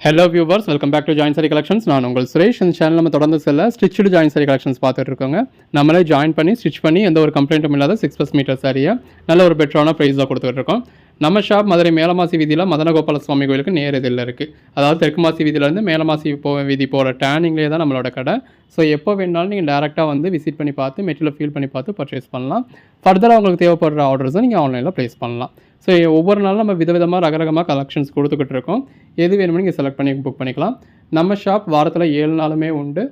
Hello viewers, welcome back to join sari collections. நான் உங்கள் சுரேஷ். இந்த சேனல் நம்ம தொடர்ந்து ஸ்டிச்சுடு ஜாயின் சாரி கலெக்ஷன்ஸ் பார்த்துட்டு இருக்கோங்க. நம்மளே ஜாயின் பண்ணி ஸ்டிச் பண்ணி எந்த ஒரு கம்ப்ளைண்ட்டும் இல்லாத 6+ மீட்டர் சாரியை நல்ல ஒரு பெட்டரான ப்ரைஸாக கொடுத்துட்டு இருக்கோம். நம்ம ஷாப் மதுரை மேலமாசி வீதியில் மதனகோபால சுவாமி கோயிலுக்கு நேர் இதில் இருக்குது. அதாவது தெற்கு மாசி வீதியிலேருந்து மேலமாசி வீதி போகிற டேர்னிங்லேயே தான் நம்மளோட கடை. ஸோ எப்போ வேணாலும் நீங்கள் டேரெக்டாக வந்து விசிட் பண்ணி பார்த்து மெட்டீரியல் ஃபீல் பண்ணி பார்த்து பர்ச்சேஸ் பண்ணலாம். ஃபர்தராக உங்களுக்கு தேவைப்படுற ஆர்டர்ஸை நீங்கள் ஆன்லைனில் ப்ளேஸ் பண்ணலாம். ஸோ ஒவ்வொரு நாளும் நம்ம விதவிதமாக ரகரகமாக கலெக்ஷன்ஸ் கொடுத்துக்கிட்டு இருக்கோம். எது வேணுமோ நீங்கள் செலக்ட் பண்ணி புக் பண்ணிக்கலாம். நம்ம ஷாப் வாரத்தில் 7 நாளுமே உண்டு.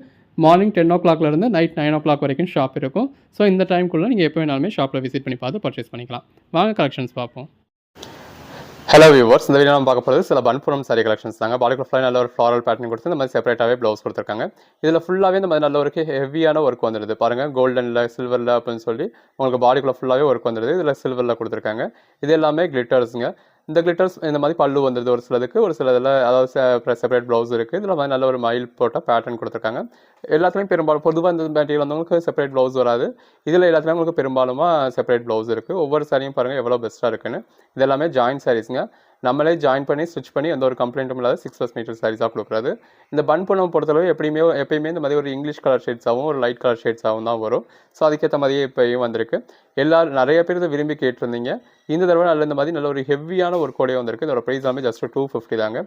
மார்னிங் 10 o'clockலேருந்து நைட் 9 o'clock வரைக்கும் ஷாப் இருக்கும். ஸோ இந்த டைம்குள்ளே நீங்கள் எப்போ வேணாலுமே ஷாப்பில் விசிட் பண்ணி பார்த்து பர்ச்சேஸ் பண்ணிக்கலாம். வாங்க கலெக்ஷன்ஸ் பார்ப்போம். ஹலோ வியூவர்ஸ், இந்த வீடியோ நம்ம பார்க்க போகிறது சில பன்புரம் சாரி கலெக்ஷன்ஸ் தாங்க. பாடிக்குள்ள ஃபுல்லாக நல்ல ஒரு ஃப்ளாரல் பேட்டர்ன் கொடுத்து இந்த மாதிரி செப்பரேட்டாகவே ப்ளவுஸ் கொடுத்துருக்காங்க. இதில் ஃபுல்லாகவே இந்த மாதிரி நல்ல ஒரு ஹெவியான ஒர்க் வந்துடுது பாருங்கள். கோல்டனில் சில்வரில் அப்படின்னு சொல்லி உங்களுக்கு பாடிக்குள்ள ஃபுல்லாகவே ஒர்க் வந்துடுது. இதில் சில்வரில் கொடுத்துருக்காங்க. இது எல்லாமே கிளிட்டர்ஸுங்க. இந்த கிளிட்டர்ஸ் இந்த மாதிரி பல்லு வந்துடுது ஒரு சிலதுக்கு, ஒரு சிலதில் அதாவது செப்பரேட் ப்ளவுஸ் இருக்குது. இதில் மாதிரி நல்ல ஒரு மயில் போட்ட பேட்டர்ன் கொடுத்துருக்காங்க. எல்லாத்துலேயும் பெரும்பாலும் பொதுவாக இந்த மெட்டீரியல் வந்தவங்களுக்கு செப்பரேட் ப்ளவுஸ் வராது. இதில் எல்லாத்துலேயும் உங்களுக்கு பெரும்பாலுமா செப்பரேட் ப்ளவுஸ் இருக்குது. ஒவ்வொரு சாரியும் பாருங்கள் எவ்வளோ பெஸ்ட்டாக இருக்குன்னு. இது எல்லாமே ஜாயின் சாரீஸுங்க. நம்மளே ஜாயின் பண்ணி ஸ்டிச் பண்ணி எந்த ஒரு கம்ப்ளைண்ட்டும் இல்லாத 6+ மீட்டர் சாரீஸாக கொடுக்குறது. இந்த பன்புனம் பொறுத்தளவு எப்பயுமே இந்த மாதிரி ஒரு இங்கிலீஷ் கலர் ஷேட்ஸாகவும் ஒரு லைட் கலர் ஷேட்ஸாகவும் தான் வரும். ஸோ அதுக்கேற்ற மாதிரியே இப்போயும் வந்திருக்கு. நிறைய பேர் இதை விரும்பி கேட்டிருந்தீங்க. இந்த தடவை இந்த மாதிரி நல்ல ஒரு ஹெவியான ஒரு கோடையாக வந்திருக்கு. இதோட ப்ரைஸ் எல்லாமே ஜஸ்ட் 250 தாங்க.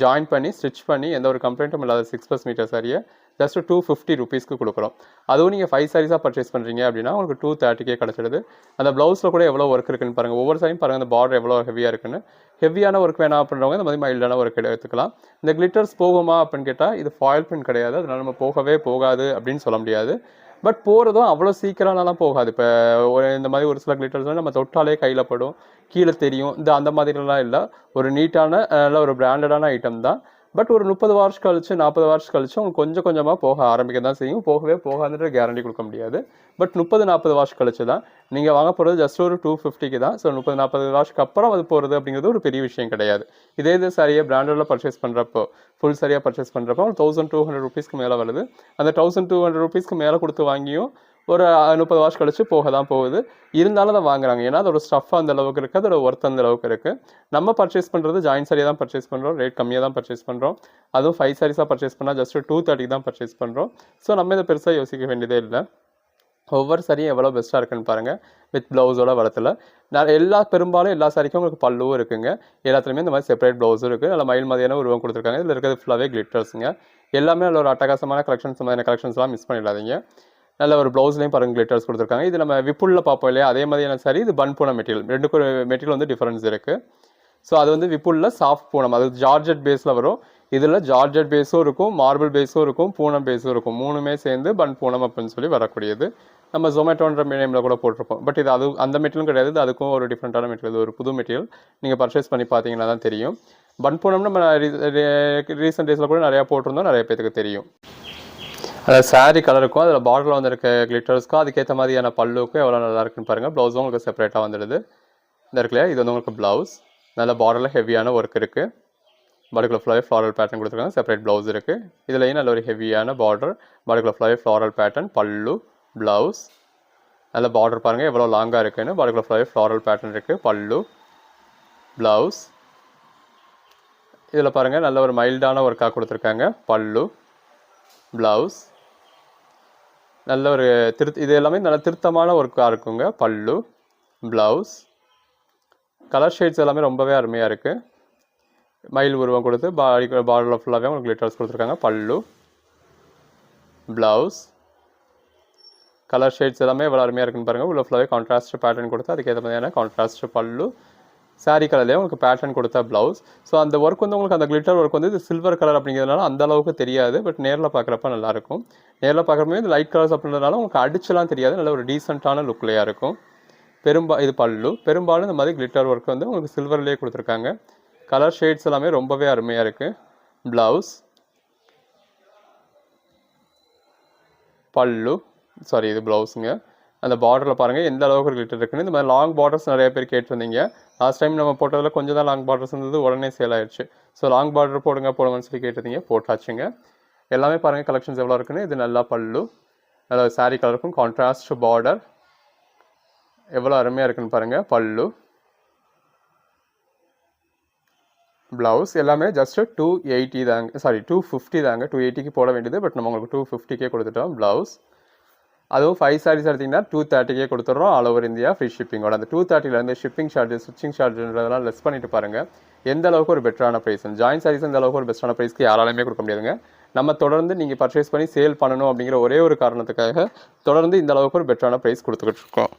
ஜாயின் பண்ணி ஸ்டிச் பண்ணி எந்த ஒரு கம்ப்ளைண்ட்டும் இல்லாத 6+ மீட்டர் சாரியை ஜஸ்ட் 250 ருபீஸ்க்கு கொடுக்குறோம். அதுவும் நீங்கள் 5 சாரீஸாக பர்ச்சேஸ் பண்ணுறீங்க அப்படின்னா உங்களுக்கு 230 கிடச்சிடுது. அந்த ப்ளவுஸில் கூட எவ்வளோ ஒர்க் இருக்குன்னு பாருங்கள். ஒவ்வொரு சாரியும் பாருங்கள் அந்த பார்டர் எவ்வளோ ஹெவியாக இருக்குன்னு. ஹெவியான ஒர்க் வேணாம் அப்படின்றவங்க இந்த மாதிரி மைல்டான ஒர்க் எடுத்துக்கலாம். இந்த கிளிட்டர்ஸ் போகுமா அப்படின்னு கேட்டால் இது ஃபாயில் பிரிண்ட் கிடையாது. அதனால நம்ம போகவே போகாது அப்படின்னு சொல்ல முடியாது. பட் போகிறதும் அவ்வளோ சீக்கிரம்லாம் போகாது. இப்போ இந்த மாதிரி ஒரு சில கிளிட்டர்ஸ்லாம் நம்ம தொட்டாலே கையில் படும், கீழே தெரியும். அந்த மாதிரிலாம் இல்லை. ஒரு நீட்டான நல்ல ஒரு பிராண்டடான ஐட்டம் தான். பட் ஒரு 30 வருஷம் கழிச்சு 40 வருஷம் கழிச்சு உங்களுக்கு கொஞ்சம் கொஞ்சமாக போக ஆரம்பிக்க தான் செய்யும். போகவே போகாதுன்ற கேரண்டி கொடுக்க முடியாது. பட் 30-40 வருஷம் கழிச்சு தான் நீங்கள் வாங்க போகிறது ஜஸ்ட் ஒரு 250க்கு தான். ஸோ 30-40 வருஷத்துக்கு அப்புறம் அது போகிறது அப்படிங்கிறது ஒரு பெரிய விஷயம் கிடையாது. இதே சாரியை பிராண்டடில் பர்ச்சேஸ் பண்ணுறப்போ ஃபுல் சரியாக பர்ச்சேஸ் பண்ணுறப்போ 1200 ருபீஸ்க்கு மேலே வருது. அந்த 1200 ருபீஸ்க்கு மேலே கொடுத்து வாங்கியும் ஒரு 30 வருஷம் கழிச்சு போக தான் போகுது. இருந்தாலும் அதை வாங்குறாங்க. ஏன்னா அதோட ஸ்டஃப் அந்த அளவுக்கு இருக்குது, அதோட ஒர்த் அந்த அளவுக்கு இருக்குது. நம்ம பர்ச்சேஸ் பண்ணுறது ஜாயின் சாரியாக தான் பர்ச்சேஸ் பண்ணுறோம். ரேட் கம்மியாக தான் பர்ச்சேஸ் பண்ணுறோம். அதுவும் 5 சாரீஸாக பர்ச்சேஸ் பண்ணால் ஜஸ்ட் 230 தான் பர்ச்சேஸ் பண்ணுறோம். ஸோ நம்ம இதை பெருசாக யோசிக்க வேண்டியதே இல்லை. ஒவ்வொரு சாரியும் எவ்வளோ பெஸ்ட்டாக இருக்குன்னு பாருங்கள். வித் ப்ளவுஸோட வரத்தில் பெரும்பாலும் எல்லா சாரிக்கும் உங்களுக்கு பல்லுவும் இருக்குங்க. எல்லாத்துலேயுமே இந்த மாதிரி செப்பரேட் ப்ளவுஸும் இருக்குது. நல்ல மயில் மாதிரியான உருவம் கொடுத்துருக்காங்க. இதில் இருக்கிறது ஃபுல்லாகவே கிளிட்டர்ஸுங்க. எல்லாமே நல்ல ஒரு அட்டகாசமான கலெக்ஷன்ஸ். மாதிரியான கலெக்ஷன்ஸ்லாம் மிஸ் பண்ணிடாதீங்க. நல்ல ஒரு ப்ளவுஸ்லேயும் பாருங்கள் கிளிட்டர்ஸ் கொடுத்துருக்காங்க. இது நம்ம விப்புளில் பார்ப்போம் இல்லையா, அதே மாதிரியான சாரி. இது பன்பூனம் மெட்டீரியல். ரெண்டுக்கும் ஒரு மெட்டீரியல் வந்து டிஃபரன்ஸ் இருக்குது. ஸோ அது வந்து விப்புளில் சாஃப்ட் பூனம், அது ஜார்ஜெட் பேஸில் வரும். இதில் ஜார்ஜெட் பேஸும் இருக்கும், மார்பிள் பேஸும் இருக்கும், பூனம் பேஸும் இருக்கும். மூணுமே சேர்ந்து பன்பூனம் அப்படின்னு சொல்லி வரக்கூடியது. நம்ம ஜொமேட்டோன்ற நேமில் கூட போட்டிருப்போம். பட் இது அந்த மெட்டீரியலும் கிடையாது. இது அதுக்கும் ஒரு டிஃப்ரெண்ட்டான மெட்டீரியல், ஒரு புது மெட்டீரியல். நீங்கள் பர்ச்சேஸ் பண்ணி பார்த்தீங்கன்னா தான் தெரியும். பன்பூனம் நம்ம ரீசெண்ட் டேஸில் கூட நிறையா போட்டிருந்தோம், நிறைய பேருக்கு தெரியும். அதில் சாரீ கலருக்கும் அதில் பார்டரில் வந்துருக்க கிளிட்டர்ஸ்க்கும் அதுக்கேற்ற மாதிரியான பல்லுக்கும் எவ்வளோ நல்லா இருக்குன்னு பாருங்கள். ப்ளவுஸும் உங்களுக்கு செப்பரேட்டாக வந்துடுது. இந்த இருக்குல்லையா, இது வந்து உங்களுக்கு ப்ளவுஸ். நல்ல பார்டரில் ஹெவியான ஒர்க் இருக்குது. பாடிக்குள்ள ஃபுல்லாகவே ஃப்ளாரல் பேட்டர்ன் கொடுத்துருக்காங்க. செப்பரேட் ப்ளவுஸ் இருக்குது. இதுலேயும் நல்ல ஒரு ஹெவியான பார்டர். பாடிக்குள்ள ஃபுல்லாகவே ஃப்ளாரல் பேட்டர்ன், பல்லு, ப்ளவுஸ். நல்ல பார்டர் பாருங்கள் எவ்வளோ லாங்காக இருக்குன்னு. பாடிக்குள்ள ஃபுல்லாகவே ஃப்ளாரல் பேட்டர்ன் இருக்குது. பல்லு, ப்ளவுஸ். இதில் பாருங்கள் நல்ல ஒரு மைல்டான ஒர்க்காக கொடுத்துருக்காங்க. பல்லு, ப்ளவுஸ். நல்ல ஒரு இது எல்லாமே நல்ல திருத்தமான ஒர்க்காக இருக்குங்க. பல்லு, ப்ளவுஸ். கலர் ஷேட்ஸ் எல்லாமே ரொம்பவே அருமையாக இருக்குது. மயில் உருவம் கொடுத்து பார்டரில் ஃபுல்லாகவே உங்களுக்கு கிளிட்டர்ஸ் கொடுத்துருக்காங்க. பல்லு, ப்ளவுஸ். கலர் ஷேட்ஸ் எல்லாமே எவ்வளோ அருமையாக இருக்குன்னு பாருங்கள். உள்ள ஃபுல்லாகவே கான்ட்ராஸ்ட் பேட்டர்ன் கொடுத்து அதுக்கேற்ற மாதிரியான கான்ட்ராஸ்ட் பல்லு. சாரீ கலர்லேயே உங்களுக்கு பேட்டர்ன் கொடுத்தா ப்ளவுஸ். ஸோ அந்த ஒர்க் வந்து உங்களுக்கு அந்த கிளிட்டர் ஒர்க் வந்து இது சில்வர் கலர் அப்படிங்கிறதுனால அந்த அளவுக்கு தெரியாது. பட் நேரில் பார்க்குறப்ப நல்லாயிருக்கும். நேரில் பார்க்குறப்ப இது லைட் கலர்ஸ் அப்படின்றதுனால உங்களுக்கு அடிச்செல்லாம் தெரியாது. நல்ல ஒரு டீசெண்டான லுக்லையாக இருக்கும். இது பல்லு. பெரும்பாலும் இந்த மாதிரி கிளிட்டர் ஒர்க் வந்து உங்களுக்கு சில்வர்லேயே கொடுத்துருக்காங்க. கலர் ஷேட்ஸ் எல்லாமே ரொம்பவே அருமையாக இருக்குது. ப்ளவுஸ், பல்லு, இது ப்ளவுஸுங்க. அந்த பார்டரில் பாருங்கள் எந்த அளவுக்கு கிளிட்டர் இருக்குன்னு. இந்த மாதிரி லாங் பார்டர்ஸ் நிறைய பேர் கேட்டிருந்தீங்க. லாஸ்ட் டைம் நம்ம போட்டதில் கொஞ்சம் தான் லாங் பார்டர்ஸ் இருந்தது, உடனே சேல் ஆயிடுச்சு. ஸோ லாங் பார்டர் போடுங்கன்னு சொல்லி கேட்டிருந்தீங்க, போட்டாச்சுங்க. எல்லாமே பாருங்கள் கலெக்ஷன்ஸ் எவ்வளோ இருக்குன்னு. இது நல்லா பல்லு, நல்லா சாரீ கலருக்கும் கான்ட்ராஸ்ட் பார்டர் எவ்வளோ அருமையாக இருக்குன்னு பாருங்கள். பல்லு, ப்ளவுஸ் எல்லாமே ஜஸ்ட் 280 தாங்க, சாரி 250 தாங்க. 280க்கு போட வேண்டியது, பட் நம்ம உங்களுக்கு 250கே கொடுத்துட்டோம். ப்ளவுஸ் அதுவும் 5 சாரீஸ் எடுத்திங்கன்னா 230கே கொடுத்துட்றோம். ஆல் ஓவர் இந்தியா ஃப்ரீ ஷிப்பிங்கோட. அந்த 230லேருந்து ஷிப்பிங் சார்ஜஸ், ஸ்டிச்சிங் சார்ஜ்ன்றதெல்லாம் லெஸ் பண்ணிட்டு பாருங்கள் எந்த அளவுக்கு ஒரு பெட்டரான ப்ரைஸ். ஜாயின் சாரீஸ் இந்த அளவுக்கு ஒரு பெஸ்ட்டான ப்ரைஸ்க்கு யாராலுமே கொடுக்க முடியாதுங்க. நம்ம தொடர்ந்து நீங்கள் பர்ச்சேஸ் பண்ணி சேல் பண்ணணும் அப்படிங்கிற ஒரே ஒரு காரணத்துக்காக தொடர்ந்து இந்த அளவுக்கு ஒரு பெட்டரான ப்ரைஸ் கொடுத்துக்கிட்டு இருக்கோம்.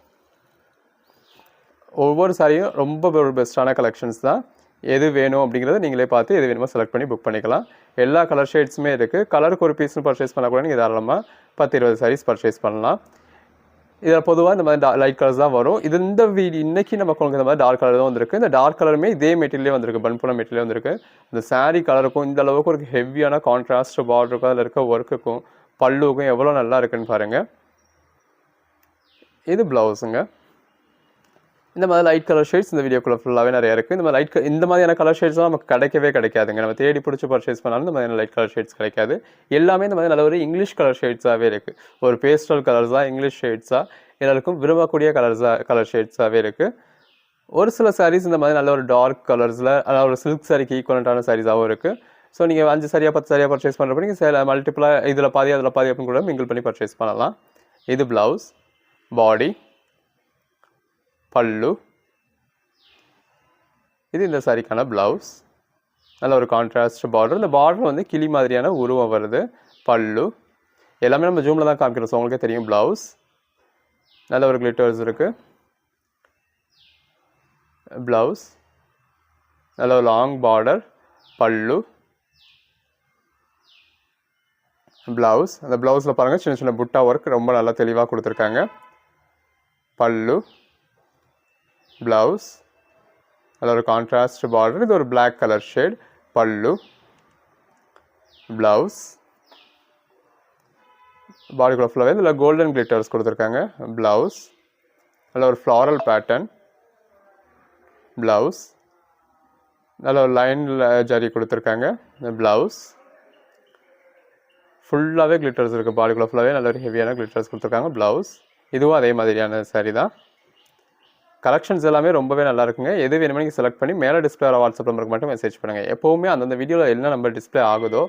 ஒவ்வொரு சாரியும் ரொம்ப ஒரு பெஸ்ட்டான கலெக்ஷன்ஸ் தான். எது வேணும் அப்படிங்கிறத நீங்களே பார்த்து எது வேணுமோ செலக்ட் பண்ணி புக் பண்ணிக்கலாம். எல்லா கலர் ஷேட்ஸுமே இருக்குது. கலருக்கு ஒரு பீஸ்னு பர்ச்சேஸ் பண்ண கூட நீங்கள் தாராளமாக 10-20 சாரீஸ் பர்ச்சேஸ் பண்ணலாம். இதில் பொதுவாக இந்த மாதிரி லைட் கலர்ஸ் தான் வரும். இது இந்த இன்றைக்கி நமக்கு உங்களுக்கு இந்த மாதிரி டார்க் கலர் தான் வந்திருக்கு. இந்த டார்க் கலருமே இதே மெட்டீரியலே வந்திருக்கு, பன்புல மெட்டீரியலே வந்திருக்கு. இந்த சாரீ கலருக்கும் இந்த அளவுக்கு ஒரு ஹெவியான கான்ட்ராஸ்ட் பார்டருக்கும் அதில் இருக்க ஒர்க்குக்கும் பல்லுக்கும் எவ்வளோ நல்லா இருக்குன்னு பாருங்கள். இது ப்ளவுஸுங்க. இந்த மாதிரி லைட் கலர் ஷேட்ஸ் இந்த வீடியோக்குள்ள ஃபுல்லாகவே நிறைய இருக்குது. இந்த மாதிரியான கலர் ஷேட்ஸ்லாம் நமக்கு கிடைக்காதுங்க. நம்ம தேடி பிடிச்சி பர்ச்சேஸ் பண்ணாலும் இந்த மாதிரியான லைட் கலர் ஷேட்ஸ் கிடைக்காது. எல்லாமே இந்த மாதிரி நல்ல ஒரு இங்கிலீஷ் கலர் ஷேட்ஸாகவே இருக்குது. ஒரு பேஸ்டல் கலர்ஸாக, இங்கிலீஷ் ஷேட்ஸாக, எல்லாருக்கும் விரும்பக்கூடிய கலர் ஷேட்ஸாகவே இருக்குது. ஒரு சில சாரீஸ் இந்த மாதிரி நல்ல ஒரு டார்க் கலர்ஸில், அதாவது ஒரு சில்க் சாரிக்கு ஈக்குவலண்ட்டான சாரீஸாகவும் இருக்குது. ஸோ நீங்கள் 5 சாரியாக 10 சாரியாக பர்ச்சேஸ் பண்ணுறப்ப நீங்கள் மல்டிபிளாக இதில் பாதி அதில் பாதி அப்படின்னு கூட மிங்கிள் பண்ணி பர்ச்சேஸ் பண்ணலாம். இது ப்ளவுஸ், பாடி, பல்லு. இது இந்த சாரிக்கான ப்ளவுஸ். நல்ல ஒரு கான்ட்ராஸ்ட் பார்டர். இந்த பார்டர் வந்து கிளி மாதிரியான உருவம் வருது. பல்லு எல்லாமே நம்ம ஜூமில் தான் காமிக்கிறோம், ஸோ உங்களுக்கே தெரியும். ப்ளவுஸ் நல்ல ஒரு கிளிட்டர்ஸ் இருக்குது. ப்ளவுஸ் நல்ல ஒரு லாங் பார்டர். பல்லு, ப்ளவுஸ். அந்த ப்ளவுஸில் பாருங்கள் சின்ன சின்ன புட்டா ஒர்க் ரொம்ப நல்லா தெளிவாக கொடுத்துருக்காங்க. பல்லு, ப்ளவுஸ் நல்ல ஒரு கான்ட்ராஸ்ட் பார்டர். இது ஒரு பிளாக் கலர் ஷேட். பல்லு, ப்ளவுஸ், பாடிக்குள்ள ஃபுல்லாகவே இதில் கோல்டன் கிளிட்டர்ஸ் கொடுத்துருக்காங்க. ப்ளவுஸ் நல்ல ஒரு ஃப்ளாரல் பேட்டர்ன். ப்ளவுஸ் நல்ல ஒரு லைனில் ஜரி கொடுத்துருக்காங்க. ப்ளவுஸ் ஃபுல்லாகவே கிளிட்டர்ஸ் இருக்குது. பாடிக்குள்ள ஃபுல்லாகவே நல்ல ஒரு ஹெவியான கிளிட்டர்ஸ் கொடுத்துருக்காங்க. ப்ளவுஸ் இதுவும் அதே மாதிரியான சாரி தான். கலெக்ஷன்ஸ் எல்லாமே ரொம்பவே நல்லா இருக்குங்க. எது வேணுமோ நீங்கள் செலக்ட் பண்ணி மேலே டிஸ்பிளே ஆகிற வாட்ஸ்அப் நம்பருக்கு மட்டும் மெசேஜ் பண்ணுங்கள். எப்போவுமே அந்தந்த வீடியோவில் என்ன நம்பர் டிஸ்பிளே ஆகுதோ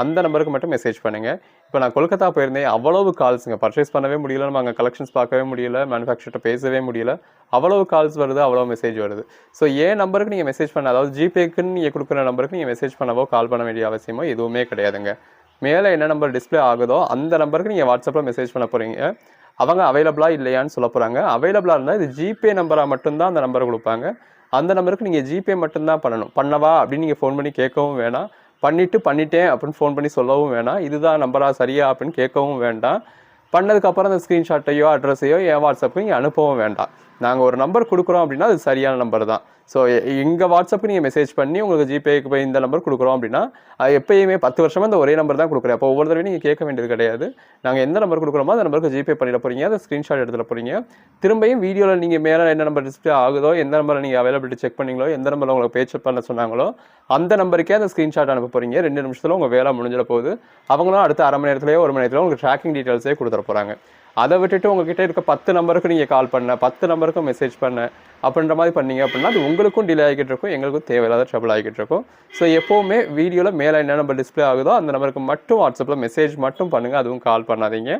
அந்த நம்பருக்கு மட்டும் மெசேஜ் பண்ணுங்கள். இப்போ நான் கொல்கத்தா போயிருந்தேன், அவ்வளவு கால்ஸுங்க. பர்ச்சேஸ் பண்ணவே முடியல, நம்ம அங்கே கலெக்ஷன்ஸ் பார்க்கவே முடியல, மேனுஃபேக்சர்கிட்ட பேசவே முடியல. அவ்வளவு கால்ஸ் வருது, அவ்வளோ மெசேஜ் வருது. ஸோ ஏன் நம்பருக்கு நீங்கள் மெசேஜ் பண்ண, அதாவது ஜிபேக்குன்னு நீங்கள் கொடுக்குற நம்பருக்கு நீங்கள் மெசேஜ் பண்ணவோ கால் பண்ண வேண்டிய அவசியமோ எதுவுமே கிடையாதுங்க. மேலே என்ன நம்பர் டிஸ்பிளே ஆகுதோ அந்த நம்பருக்கு நீங்கள் வாட்ஸ்அப்பில் மெசேஜ் பண்ண போகிறீங்க. அவங்க அவைலபிளாக இல்லையான்னு சொல்ல போகிறாங்க. அவைலபிளாக இருந்தால் இது ஜிபே நம்பராக மட்டும்தான் அந்த நம்பரை கொடுப்பாங்க. அந்த நம்பருக்கு நீங்கள் ஜிபே மட்டும்தான் பண்ணணும். பண்ணவா அப்படின்னு நீங்கள் ஃபோன் பண்ணி கேட்கவும் வேணாம். பண்ணிட்டேன் அப்படின்னு ஃபோன் பண்ணி சொல்லவும் வேணாம். இதுதான் நம்பரா சரியா அப்படின்னு கேட்கவும் வேண்டாம். பண்ணதுக்கப்புறம் அந்த ஸ்க்ரீன்ஷாட்டையோ அட்ரஸையோ என் வாட்ஸ்அப்புக்கு நீங்கள் அனுப்பவும் வேண்டாம். நாங்கள் ஒரு நம்பர் கொடுக்குறோம் அப்படின்னா அது சரியான நம்பர் தான். ஸோ எங்கள் வாட்ஸ்அப்புக்கு நீங்கள் மெசேஜ் பண்ணி உங்களுக்கு ஜிபேக்கு போய் இந்த நம்பர் கொடுக்குறோம் அப்படின்னா அது எப்பயுமே 10 வருஷமாக இந்த ஒரே நம்பர் தான் கொடுக்குறேன். அப்போ ஒவ்வொரு தடவையும் நீங்கள் கேட்க வேண்டியது கிடையாது. நாங்கள் எந்த நம்பர் கொடுக்குறோமோ அந்த நம்பருக்கு ஜிபே பண்ணிட போகிறீங்க, அதை ஸ்க்ரீன்ஷாட் எடுத்துட போகிறீங்க. திரும்பியும் வீடியோவில் நீங்கள் மேலே என்ன நம்பர் டிஸ்பிளே ஆகுதோ, எந்த நம்பரை நீங்கள் அவைலபிலிட்டி செக் பண்ணீங்களோ, எந்த நம்பரில் உங்களுக்கு பேச்சு பண்ண சொன்னாங்களோ அந்த நம்பருக்கே அந்த ஸ்க்ரீன்ஷாட் அனுப்ப போகிறீங்க. 2 நிமிஷத்தில் உங்கள் வேலை முடிஞ்சிட போகுது. அவங்களும் அடுத்த அரை மணி நேரத்துலேயோ 1 மணி நேரத்தில் உங்களுக்கு ட்ராக்கிங் டீட்டெயில்ஸே கொடுத்துட போகிறாங்க. அதை விட்டுட்டு உங்ககிட்ட இருக்க 10 நம்பருக்கு நீங்கள் கால் பண்ண, 10 நம்பருக்கும் மெசேஜ் பண்ண அப்படின்ற மாதிரி பண்ணீங்க அப்படின்னா அது உங்களுக்கும் டிலே ஆகிட்டு இருக்கும், எங்களுக்கும் தேவையில்லாத ட்ரபிள் ஆகிட்டு இருக்கும். ஸோ எப்போவுமே வீடியோவில் மேலே என்ன நம்பர் டிஸ்பிளே ஆகுதோ அந்த நம்பருக்கு மட்டும் வாட்ஸ்அப்பில் மெசேஜ் மட்டும் பண்ணுங்கள், அதுவும் கால் பண்ணாதீங்க.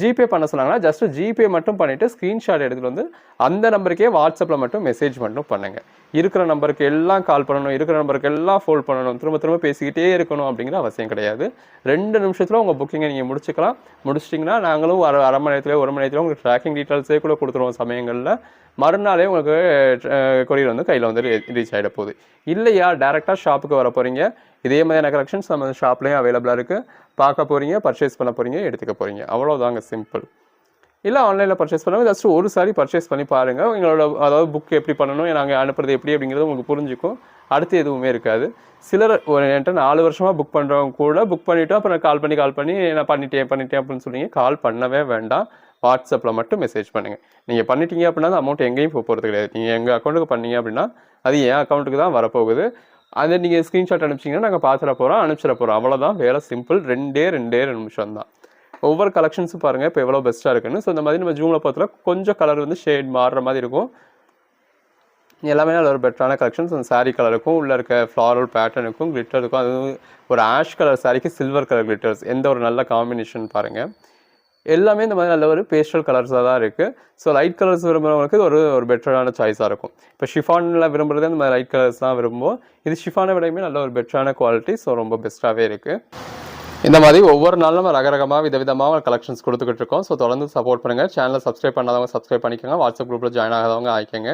ஜிபே பண்ண சொன்னாங்கன்னா ஜஸ்ட் ஜிபே மட்டும் பண்ணிவிட்டு ஸ்க்ரீன்ஷாட் எடுத்துகிட்டு வந்து அந்த நம்பருக்கே வாட்ஸ்அப்பில் மட்டும் மெசேஜ் மட்டும் பண்ணுங்கள். இருக்கிற நம்பருக்கு எல்லாம் கால் பண்ணணும், இருக்கிற நம்பருக்கு எல்லாம் ஃபோன் பண்ணணும், திரும்ப பேசிக்கிட்டே இருக்கணும் அப்படிங்கிற அவசியம் கிடையாது. 2 நிமிஷத்தில் உங்கள் புக்கிங்கை நீங்கள் முடிச்சிட்டிங்கன்னா நாங்களும் அரை மணி நேரத்தில் 1 மணி நேரத்தில் உங்களுக்கு ட்ராக்கிங் டீட்டெயில்ஸே கூட கொடுத்துருவோம். சமயங்களில் மறுநாளே உங்களுக்கு கொரியர் வந்து கையில் வந்து ரீச் ஆகிட போகுது. இல்லையா டேரெக்டாக ஷாப்புக்கு வர போகிறீங்க, இதே மாதிரியான கலெக்ஷன்ஸ் நம்ம ஷாப்லேயும் அவைலபிளாக இருக்குது. பார்க்க போகிறீங்க, பர்ச்சேஸ் பண்ண போகிறீங்க, எடுத்துக்க போகிறீங்க, அவ்வளோதாங்க, சிம்பிள். இல்லை ஆன்லைனில் பர்ச்சேஸ் பண்ணுங்கள், ஜஸ்ட் ஒரு சாரி பர்ச்சேஸ் பண்ணி பாருங்கள். எங்களோட அதாவது புக் எப்படி பண்ணணும், நாங்கள் அனுப்புறது எப்படி அப்படிங்கிறது உங்களுக்கு புரிஞ்சுக்கும். அடுத்து எதுவுமே இருக்காது. சிலர் என்கிட்ட 4 வருஷமாக புக் பண்ணுறவங்க கூட புக் பண்ணிவிட்டு அப்புறம் கால் பண்ணி நான் பண்ணிட்டேன் அப்படின்னு சொன்னீங்க. கால் பண்ணவே வேண்டாம், வாட்ஸ்அப்பில் மட்டும் மெசேஜ் பண்ணுங்கள். நீங்கள் பண்ணிட்டீங்க அப்படின்னா அந்த அமௌண்ட் எங்கேயும் போகிறது கிடையாது. நீங்கள் எங்கள் அக்கௌண்ட்டுக்கு பண்ணீங்க அப்படின்னா அது என் அக்கௌண்ட்டுக்கு தான் வரப்போகுது. அதை நீங்கள் ஸ்க்ரீன்ஷாட் அனுப்பிச்சிங்கன்னா நாங்கள் பார்த்துட போகிறோம், அனுப்பிச்சிட போகிறோம், அவ்வளோதான். வேலை சிம்பிள். 2 நிமிஷம் தான். ஒவ்வொரு கலெக்ஷன்ஸும் பாருங்கள் இப்போ எவ்வளோ பெஸ்ட்டாக இருக்குன்னு. ஸோ இந்த மாதிரி நம்ம ஜூமில் பார்த்தா கொஞ்சம் கலர் வந்து ஷேட் மாறுற மாதிரி இருக்கும். எல்லாமே நல்ல ஒரு பெட்டரான கலெக்ஷன்ஸ். அந்த சாரீ கலருக்கும் உள்ளே இருக்க ஃப்ளாரல் பேட்டர்னுக்கும் கிளிட்டருக்கும், அதுவும் ஒரு ஆஷ் கலர் சாரீக்கு சில்வர் கலர் கிளிட்டர்ஸ், எந்த ஒரு நல்ல காம்பினேஷன் பாருங்கள். எல்லாமே இந்த மாதிரி நல்ல ஒரு பேஸ்டல் கலர்ஸாக தான் இருக்குது. ஸோ லைட் கலர்ஸ் விரும்புகிறவங்களுக்கு ஒரு பெட்டரான சாய்ஸாக இருக்கும். இப்போ ஷிஃபானில் விரும்புகிறது இந்த மாதிரி லைட் கலர்ஸ் தான் விரும்புவோம். இது ஷிஃபானை விடையுமே நல்ல ஒரு பெட்டரான குவாலிட்டி. ஸோ ரொம்ப பெஸ்ட்டாகவே இருக்குது. இந்த மாதிரி ஒவ்வொரு நாளும் நம்ம ரகரகமாக விதவிதமாக கலெக்ஷன்ஸ் கொடுத்துக்கிட்டு இருக்கோம். ஸோ தொடர்ந்து சப்போர்ட் பண்ணுங்கள். சேனலை சப்ஸ்கிரைப் பண்ணாதவங்க சப்ஸ்கிரைப் பண்ணிக்கோங்க. வாட்ஸ்அப் குரூப்பில் ஜாயின் ஆகாதவங்க ஆகிக்கோங்க.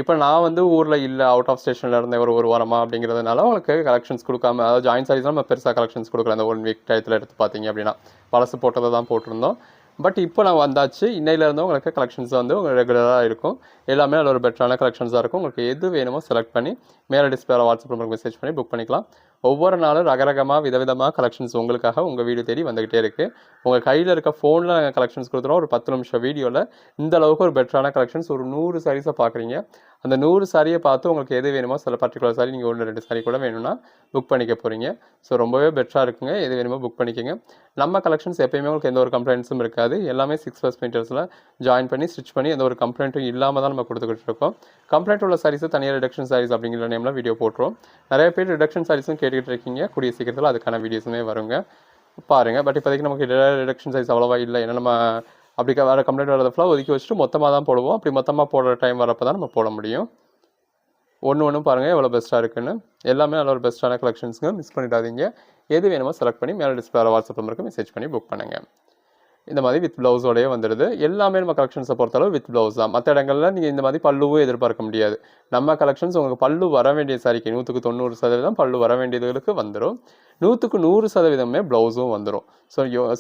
இப்போ நான் வந்து ஊரில் இல்லை, அவுட் ஆஃப் ஸ்டேஷனில் இருந்தேன் ஒரு வாரமாக அப்படிங்கிறதுனால உங்களுக்கு கலெக்ஷன்ஸ் கொடுக்காம, அதாவது ஜாயின் சாரீஸ் நம்ம பெருசாக கலெக்ஷன்ஸ் கொடுக்கல. அந்த 1 வீக் டயத்தில் எடுத்து பார்த்தீங்க அப்படின்னா பழசு போட்டதை தான் போட்டிருந்தோம். பட் இப்போ நான் வந்தாச்சு. இன்னையிலேருந்து உங்களுக்கு கலெக்ஷன்ஸ் வந்து ரெகுலராக இருக்கும். எல்லாமே அதில் ஒரு பெட்டரான கலெக்ஷன்ஸாக இருக்கும். உங்களுக்கு எது வேணுமோ செலக்ட் பண்ணி மேலே டிஸ்பிளேல வாட்ஸ்அப் நம்பருக்கு மெசேஜ் பண்ணி புக் பண்ணிக்கலாம். ஒவ்வொரு நாளும் ரகரகமாக விதவிதமாக கலெக்ஷன்ஸ் உங்களுக்காக உங்கள் வீடு தேடி வந்துக்கிட்டே இருக்குது. உங்கள் கையில் இருக்க ஃபோனில் நாங்கள் கலெக்ஷன்ஸ் கொடுத்துருவோம். ஒரு 10 நிமிஷம் வீடியோவில் இந்த அளவுக்கு ஒரு பெட்டரான கலெக்ஷன்ஸ் ஒரு 100 சாரீஸை பார்க்குறீங்க. அந்த 100 சாரியை பார்த்து உங்களுக்கு எது வேணுமோ, சில பர்டிகுலர் சாரி நீங்கள் 1-2 சாரி கூட வேணும்னா புக் பண்ணிக்க போகிறீங்க. ஸோ ரொம்பவே பெட்டராக இருக்குங்க. எது வேணுமோ புக் பண்ணிக்கோங்க. நம்ம கலெக்ஷன்ஸ் எப்பயுமே உங்களுக்கு எந்த ஒரு கம்ப்ளைண்ட்ஸும் இருக்காது. எல்லாமே 6+ மீட்டர்ஸில் ஜாயின் பண்ணி ஸ்டிச் பண்ணி எந்த ஒரு கம்ப்ளைண்ட்டும் இல்லாமல் தான் நம்ம கொடுத்துக்கிட்டு இருக்கோம். கம்ப்ளைண்ட் உள்ள சாரீஸை தனியாக ரிடக்ஷன் சாரீஸ் அப்படிங்கிற நேமில் வீடியோ போட்டுருவோம். நிறைய பேர் ரிடக்ஷன் சாரீஸும் கேட்டுக்கிட்டு இருக்கீங்க. கூடிய சீக்கிரத்தில் அதுக்கான வீடியோஸுமே வருங்க, பாருங்கள். பட் இப்போதைக்கு நமக்கு ரிடக்ஷன் சாரீஸ் அவ்வளோவா இல்லை. ஏன்னா நம்ம அப்படி வேறு கம்ப்ளைண்ட் வரது ஃபுல்லாக ஒதுக்கி வச்சுட்டு மொத்தமாக தான் போடுவோம். அப்படி மொத்தமாக போடுற டைம் வரப்போ தான் நம்ம போட முடியும். ஒன்று பாருங்கள் எவ்வளோ பெஸ்ட்டாக இருக்குன்னு. எல்லாமே நல்ல ஒரு பெஸ்ட்டான கலெக்ஷன்ஸுங்க. மிஸ் பண்ணிடாதீங்க. எது வேணுமோ செலக்ட் பண்ணி மேலே டிஸ்பிளேல வாட்ஸ்அப் நம்பருக்கு மெசேஜ் பண்ணி புக் பண்ணுங்கள். இந்த மாதிரி வித் ப்ளவுஸோடையே வந்துடுது. எல்லாமே நம்ம கலெக்ஷன்ஸை பொறுத்தளவு வித் ப்ளவுஸ் தான். மற்ற இடங்களில் நீங்கள் இந்த மாதிரி பல்லுவும் எதிர்பார்க்க முடியாது. நம்ம கலெக்ஷன்ஸ் உங்களுக்கு பல்லு வர வேண்டிய சாரிக்கு 100% பல்லு வர வேண்டியதுகளுக்கு வந்துடும். 100% ப்ளவுஸும் வந்துடும். ஸோ